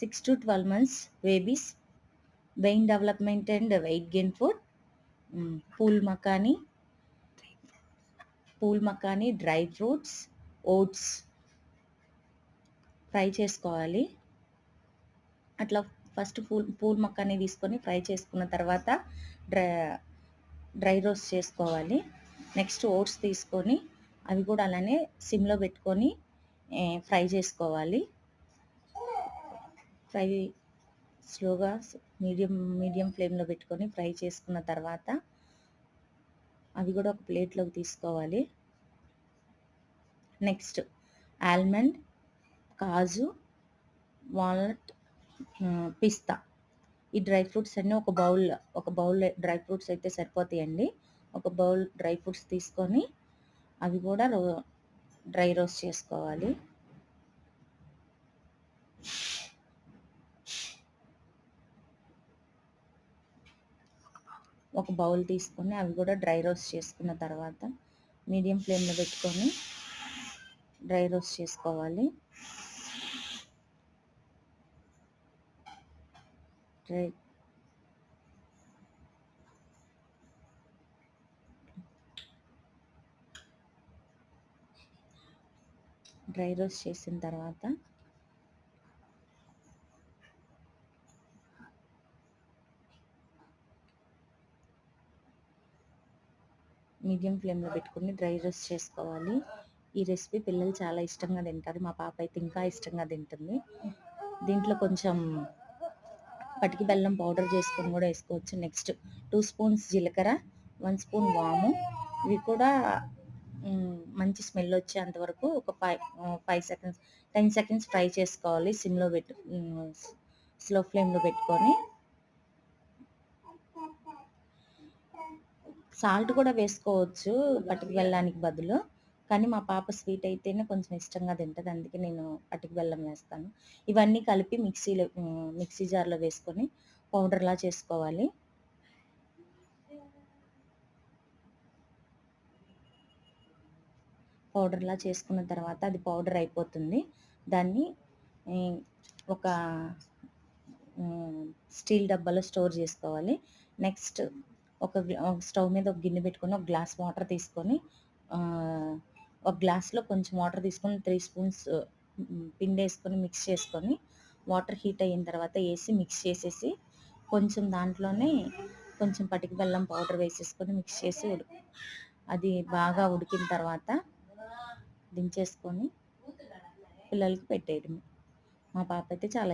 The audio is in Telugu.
6 to 12 months babies, brain development and weight gain food, phool makhana, dry fruits, oats fry చేసుకోవాలి. అట్లా ఫస్ట్ పూల్ మకానీ తీసుకొని ఫ్రై చేసుకున్న తర్వాత డ్రై రోస్ట్ చేసుకోవాలి. నెక్స్ట్ ఓట్స్ తీసుకొని అవి కూడా అలానే సిమ్లో పెట్టుకొని ఫ్రై చేసుకోవాలి. ఫ్రై స్లోగా మీడియం ఫ్లేమ్లో పెట్టుకొని ఫ్రై చేసుకున్న తర్వాత అవి కూడా ఒక ప్లేట్లోకి తీసుకోవాలి. నెక్స్ట్ ఆల్మండ్, కాజు, వాల్నట్, పిస్తా ఈ డ్రై ఫ్రూట్స్ అన్నీ ఒక బౌల్ డ్రై ఫ్రూట్స్ అయితే సరిపోతాయండి. ఒక బౌల్ డ్రై ఫ్రూట్స్ తీసుకొని అవి కూడా డ్రై రోస్ట్ చేసుకోవాలి. ఒక బౌల్ తీసుకొని అవి కూడా డ్రై రోస్ట్ చేసుకున్న తర్వాత మీడియం ఫ్లేమ్లో పెట్టుకొని డ్రై రోస్ట్ చేసుకోవాలి. డ్రై రోస్ట్ చేసిన తర్వాత మీడియం ఫ్లేమ్లో పెట్టుకుని డ్రై రోస్ట్ చేసుకోవాలి. ఈ రెసిపీ పిల్లలు చాలా ఇష్టంగా తింటారు. మా పాప అయితే ఇంకా ఇష్టంగా తింటుంది. దీంట్లో కొంచెం పటికి బెల్లం పౌడర్ చేసుకొని కూడా వేసుకోవచ్చు. నెక్స్ట్ 2 స్పూన్స్ జీలకర్ర, 1 స్పూన్ వాము, ఇవి కూడా మంచి స్మెల్ వచ్చేంత వరకు ఒక 10 సెకండ్స్ ఫ్రై చేసుకోవాలి. స్లో ఫ్లేమ్లో పెట్టుకొని. సాల్ట్ కూడా వేసుకోవచ్చు పటికి బెల్లానికి బదులు, కానీ మా పాప స్వీట్ అయితేనే కొంచెం ఇష్టంగా తింటుంది, అందుకే నేను పటికి బెల్లం వేస్తాను. ఇవన్నీ కలిపి మిక్సీ జార్లో వేసుకొని పౌడర్లా చేసుకోవాలి. పౌడర్లా చేసుకున్న తర్వాత అది పౌడర్ అయిపోతుంది. దాన్ని ఒక స్టీల్ డబ్బాలో స్టోర్ చేసుకోవాలి. నెక్స్ట్ ఒక స్టవ్ మీద ఒక గిన్నె పెట్టుకొని ఒక గ్లాస్ వాటర్ తీసుకొని ఒక గ్లాస్లో కొంచెం వాటర్ తీసుకొని 3 స్పూన్స్ పిండి వేసుకొని మిక్స్ చేసుకొని వాటర్ హీట్ అయిన తర్వాత మిక్స్ చేసేసి కొంచెం దాంట్లోనే కొంచెం పటికి బెల్లం పౌడర్ వేసేసుకొని మిక్స్ చేసి అది బాగా ఉడికిన తర్వాత దించేసుకొని పిల్లలకి పెట్టేయడమే. మా పాప అయితే చాలా